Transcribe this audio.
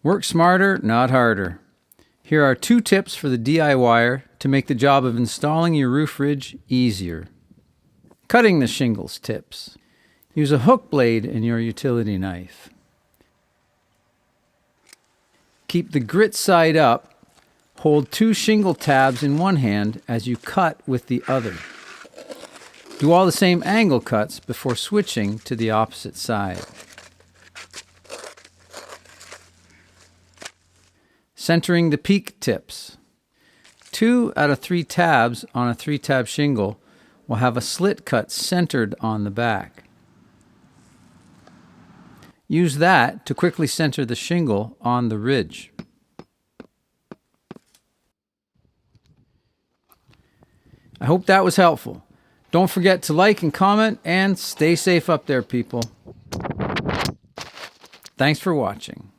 Work smarter, not harder. Here are 2 tips for the DIYer to make the job of installing your roof ridge easier. Cutting the shingles tips. Use a hook blade in your utility knife. Keep the grit side up. Hold 2 shingle tabs in one hand as you cut with the other. Do all the same angle cuts before switching to the opposite side. Centering the peak tips. 2 out of 3 tabs on a 3-tab shingle will have a slit cut centered on the back. Use that to quickly center the shingle on the ridge. I hope that was helpful. Don't forget to like and comment, and stay safe up there, people. Thanks for watching.